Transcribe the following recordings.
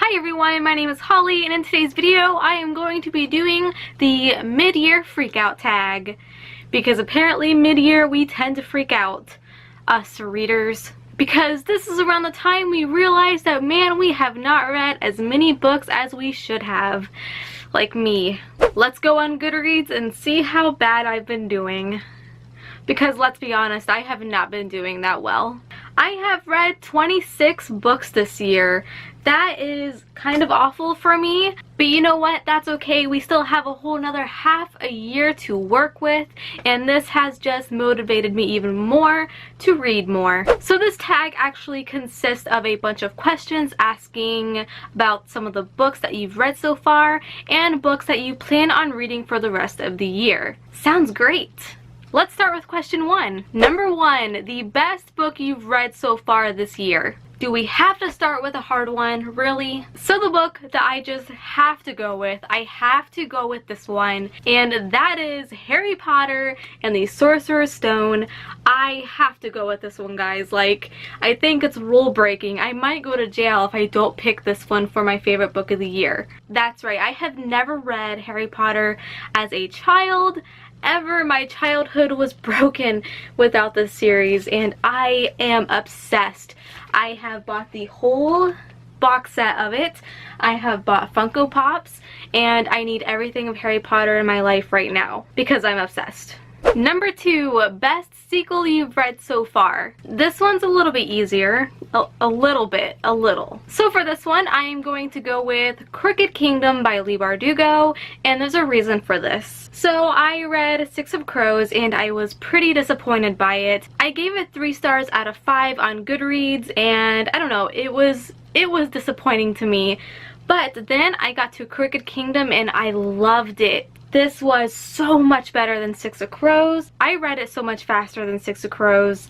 Hi everyone, my name is Holly, and in today's video I am going to be doing the mid-year freakout tag. Because apparently mid-year we tend to freak out, us readers. Because this is around the time we realize that, man, we have not read as many books as we should have. Like me. Let's go on Goodreads and see how bad I've been doing. Because let's be honest, I have not been doing that well. I have read 26 books this year. That is kind of awful for me, but you know what? That's okay. We still have a whole nother half a year to work with, and this has just motivated me even more to read more. So this tag actually consists of a bunch of questions asking about some of the books that you've read so far and books that you plan on reading for the rest of the year. Sounds great! Let's start with question 1. Number 1, the best book you've read so far this year. Do we have to start with a hard one? Really? So the book that I just have to go with, I have to go with this one, and that is Harry Potter and the Sorcerer's Stone. I have to go with this one, guys. Like, I think it's rule breaking. I might go to jail if I don't pick this one for my favorite book of the year. That's right, I have never read Harry Potter as a child. Ever. My childhood was broken without this series, and I am obsessed. I have bought the whole box set of it. I have bought Funko Pops, and I need everything of Harry Potter in my life right now because I'm obsessed. Number 2, best sequel you've read so far. This one's a little bit easier. A little. So for this one, I am going to go with Crooked Kingdom by Leigh Bardugo, and there's a reason for this. So I read 6 of Crows, and I was pretty disappointed by it. I gave it 3 stars out of 5 on Goodreads, and I don't know, it was disappointing to me. But then I got to Crooked Kingdom, and I loved it. This was so much better than 6 of Crows. I read it so much faster than 6 of Crows,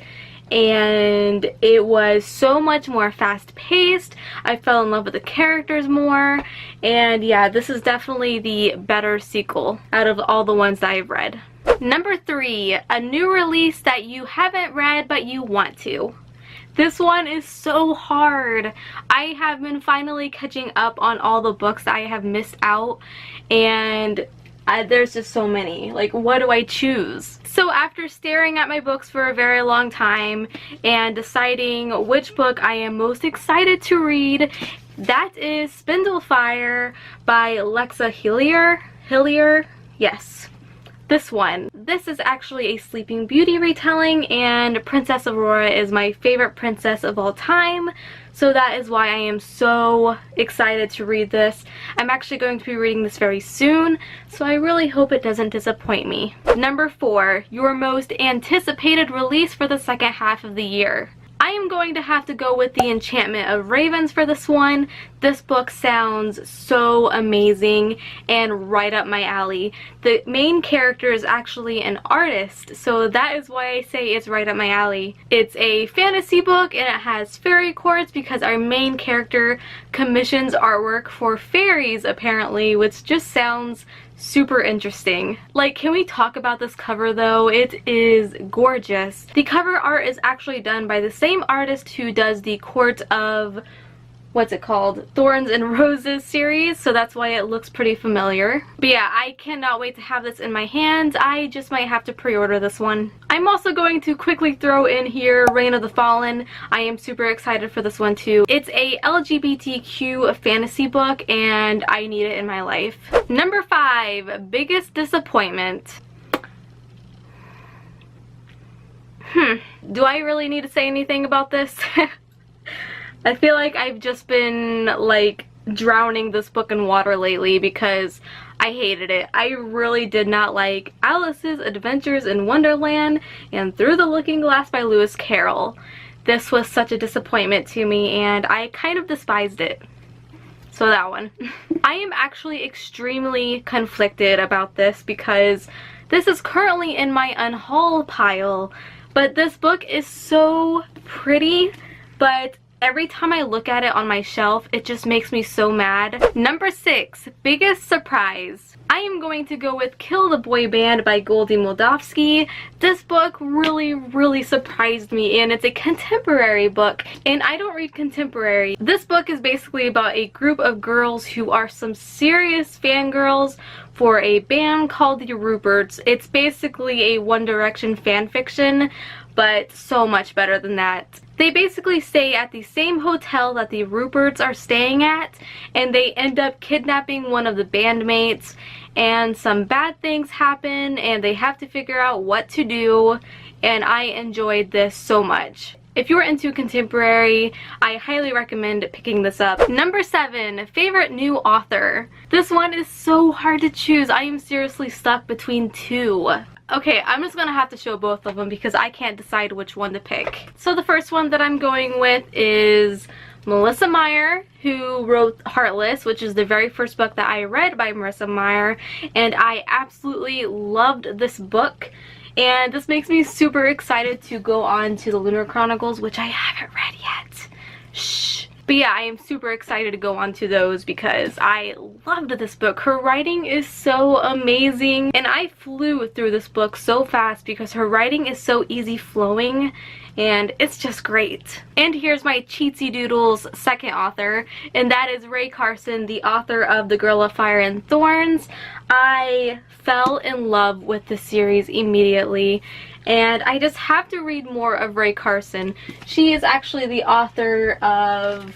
and it was so much more fast-paced. I fell in love with the characters more, and yeah, this is definitely the better sequel out of all the ones that I've read. Number 3, a new release that you haven't read but you want to. This one is so hard. I have been finally catching up on all the books that I have missed out, and there's just so many. Like, what do I choose? So after staring at my books for a very long time and deciding which book I am most excited to read, that is Spindlefire by Lexa Hillier. Yes. This one. This is actually a Sleeping Beauty retelling, and Princess Aurora is my favorite princess of all time, so that is why I am so excited to read this. I'm actually going to be reading this very soon, so I really hope it doesn't disappoint me. Number 4, your most anticipated release for the second half of the year. I am going to have to go with The Enchantment of Ravens for this one. This book sounds so amazing and right up my alley. The main character is actually an artist, so that is why I say it's right up my alley. It's a fantasy book, and it has fairy courts because our main character commissions artwork for fairies, apparently, which just sounds super interesting. Like, can we talk about this cover though? It is gorgeous. The cover art is actually done by the same artist who does the Court of, what's it called? Thorns and Roses series, so that's why it looks pretty familiar. But yeah, I cannot wait to have this in my hands. I just might have to pre-order this one. I'm also going to quickly throw in here Reign of the Fallen. I am super excited for this one too. It's a LGBTQ fantasy book, and I need it in my life. Number 5, biggest disappointment. Do I really need to say anything about this? I feel like I've just been like drowning this book in water lately because I hated it. I really did not like Alice's Adventures in Wonderland and Through the Looking Glass by Lewis Carroll. This was such a disappointment to me, and I kind of despised it. So that one. I am actually extremely conflicted about this because this is currently in my unhaul pile, but this book is so pretty, but Every time I look at it on my shelf, it just makes me so mad. Number 6, biggest surprise. I am going to go with Kill the Boy Band by Goldie Moldavsky. This book really surprised me, and it's a contemporary book, and I don't read contemporary. This book is basically about a group of girls who are some serious fangirls for a band called the Ruperts. It's basically a One Direction fan fiction, but so much better than that. They basically stay at the same hotel that the Ruperts are staying at, and they end up kidnapping one of the bandmates, and some bad things happen, and they have to figure out what to do, and I enjoyed this so much. If you're into contemporary, I highly recommend picking this up. Number 7, favorite new author. This one is so hard to choose. I am seriously stuck between 2. Okay, I'm just gonna have to show both of them because I can't decide which one to pick. So the first one that I'm going with is Melissa Meyer, who wrote Heartless, which is the very first book that I read by Marissa Meyer, and I absolutely loved this book. And this makes me super excited to go on to the Lunar Chronicles, which I haven't read yet. Shh. But yeah, I am super excited to go on to those because I loved this book. Her writing is so amazing, and I flew through this book so fast because her writing is so easy flowing, and it's just great. And here's my Cheatsy Doodles second author, and that is Rae Carson, the author of The Girl of Fire and Thorns. I fell in love with the series immediately, and I just have to read more of Rae Carson. She is actually the author of,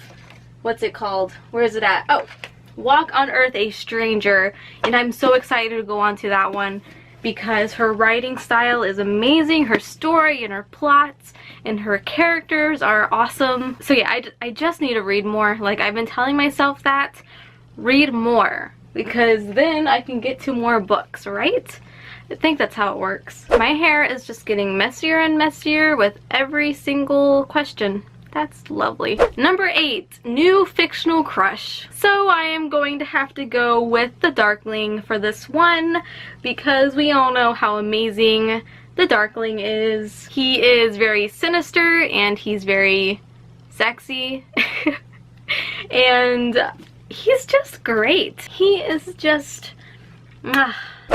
what's it called? Where is it at? Oh, Walk on Earth, a Stranger, and I'm so excited to go on to that one because her writing style is amazing, her story and her plots and her characters are awesome. So yeah, I just need to read more. Like, I've been telling myself that, read more, because then I can get to more books, right? I think that's how it works. My hair is just getting messier and messier with every single question. That's lovely. Number 8, new fictional crush. So I am going to have to go with the Darkling for this one because we all know how amazing the Darkling is. He is very sinister and he's very sexy and he's just great. He is just...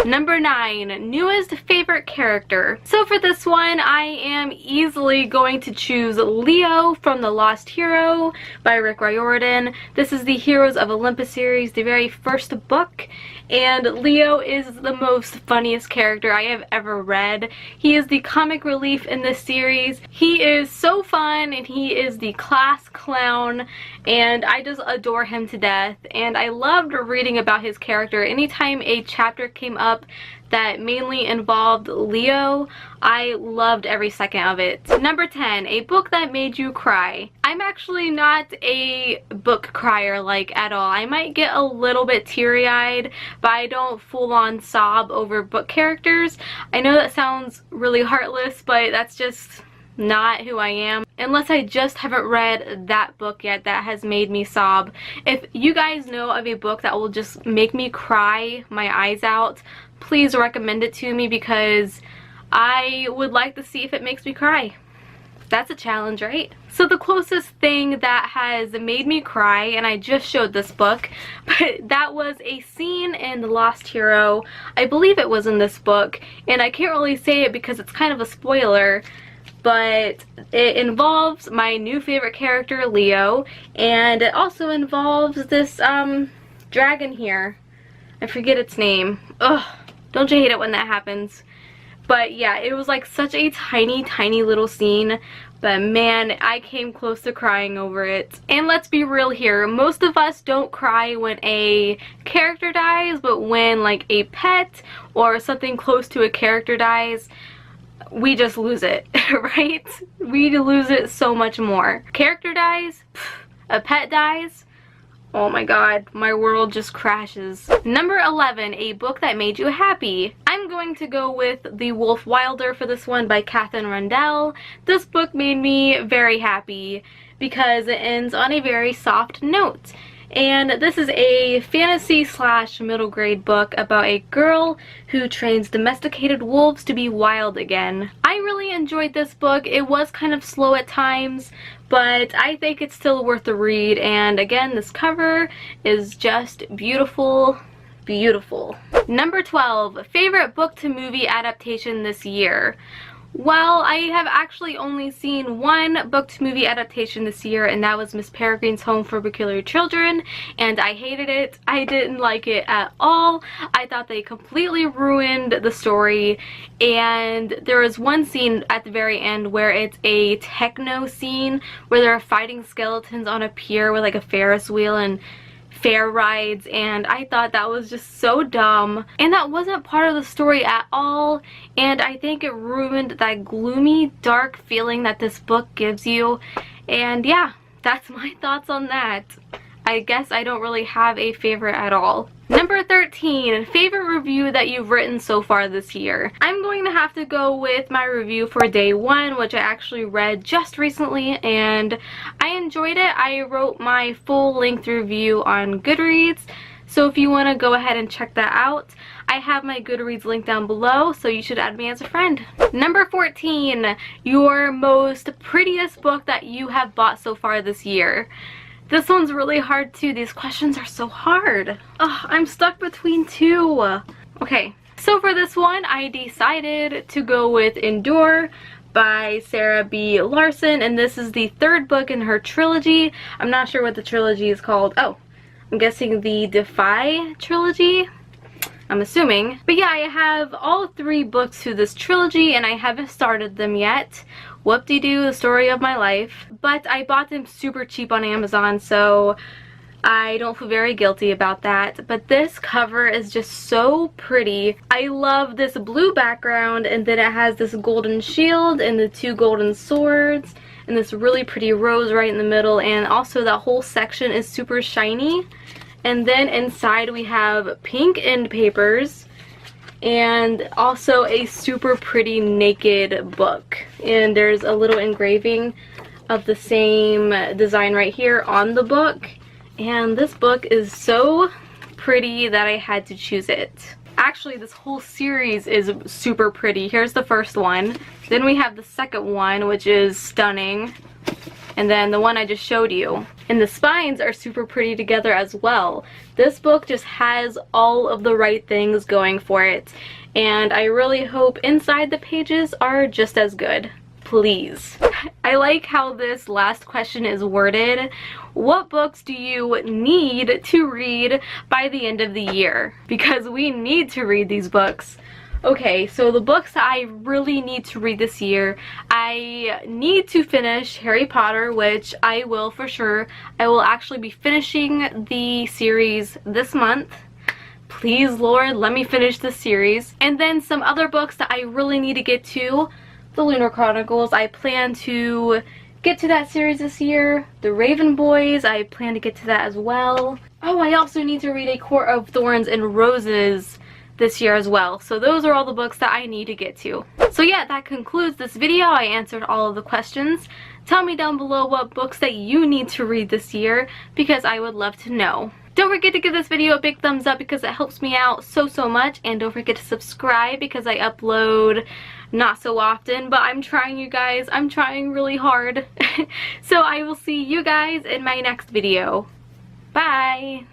Number 9, newest favorite character. So for this one, I am easily going to choose Leo from The Lost Hero by Rick Riordan. This is the Heroes of Olympus series, the very first book, and Leo is the most funniest character I have ever read. He is the comic relief in this series. He is so fun, and he is the class clown, and I just adore him to death, and I loved reading about his character. Anytime a chapter came up that mainly involved Leo, I loved every second of it. Number 10, a book that made you cry. I'm actually not a book crier like at all. I might get a little bit teary-eyed, but I don't full-on sob over book characters. I know that sounds really heartless, but that's just not who I am. Unless I just haven't read that book yet that has made me sob. If you guys know of a book that will just make me cry my eyes out, please recommend it to me because I would like to see if it makes me cry. That's a challenge, right? So the closest thing that has made me cry, and I just showed this book, but that was a scene in The Lost Hero. I believe it was in this book, and I can't really say it because it's kind of a spoiler, but it involves my new favorite character, Leo, and it also involves this dragon here. I forget its name. Ugh, don't you hate it when that happens? But yeah, it was like such a tiny little scene, but man, I came close to crying over it. And let's be real here, most of us don't cry when a character dies, but when like a pet or something close to a character dies, we just lose it, right? We lose it so much more. Character dies, a pet dies, oh my god, my world just crashes. Number 11, a book that made you happy. I'm going to go with The Wolf Wilder for this one by Katherine Rundell. This book made me very happy because it ends on a very soft note. And this is a fantasy slash middle grade book about a girl who trains domesticated wolves to be wild again. I really enjoyed this book. It was kind of slow at times, but I think it's still worth the read. And again, this cover is just beautiful. Beautiful. Number 12, favorite book to movie adaptation this year. Well, I have actually only seen one book to movie adaptation this year, and that was Miss Peregrine's Home for Peculiar Children, and I hated it. I didn't like it at all. I thought they completely ruined the story, and there was one scene at the very end where it's a techno scene where they're fighting skeletons on a pier with like a Ferris wheel and fair rides, and I thought that was just so dumb, and that wasn't part of the story at all, and I think it ruined that gloomy, dark feeling that this book gives you. And yeah, that's my thoughts on that. I guess I don't really have a favorite at all. Number 13, favorite review that you've written so far this year. I'm going to have to go with my review for day 1, which I actually read just recently, and I enjoyed it. I wrote my full-length review on Goodreads, so if you want to go ahead and check that out, I have my Goodreads link down below, so you should add me as a friend. Number 14, your most prettiest book that you have bought so far this year. This one's really hard too. These questions are so hard. Ugh, I'm stuck between two. Okay, so for this one, I decided to go with Endure by Sarah B. Larson, and this is the 3rd book in her trilogy. I'm not sure what the trilogy is called. Oh, I'm guessing the Defy trilogy, I'm assuming. But yeah, I have all 3 books to this trilogy, and I haven't started them yet. Whoop-de-doo, the story of my life. But I bought them super cheap on Amazon, so I don't feel very guilty about that. But this cover is just so pretty. I love this blue background, and then it has this golden shield and the 2 golden swords and this really pretty rose right in the middle, and also that whole section is super shiny. And then inside we have pink end papers and also a super pretty naked book. And there's a little engraving of the same design right here on the book. And this book is so pretty that I had to choose it. Actually, this whole series is super pretty. Here's the first one. Then we have the second one, which is stunning. And then the one I just showed you. And the spines are super pretty together as well. This book just has all of the right things going for it. And I really hope inside the pages are just as good. Please. I like how this last question is worded. What books do you need to read by the end of the year? Because we need to read these books. Okay, so the books that I really need to read this year, I need to finish Harry Potter, which I will for sure. I will actually be finishing the series this month. Please, Lord, let me finish this series. And then some other books that I really need to get to. The Lunar Chronicles, I plan to get to that series this year. The Raven Boys, I plan to get to that as well. Oh, I also need to read A Court of Thorns and Roses this year as well. So those are all the books that I need to get to. So yeah, that concludes this video. I answered all of the questions. Tell me down below what books that you need to read this year, because I would love to know. Don't forget to give this video a big thumbs up because it helps me out so much, and don't forget to subscribe because I upload not so often, but I'm trying, you guys. I'm trying really hard. So I will see you guys in my next video. Bye!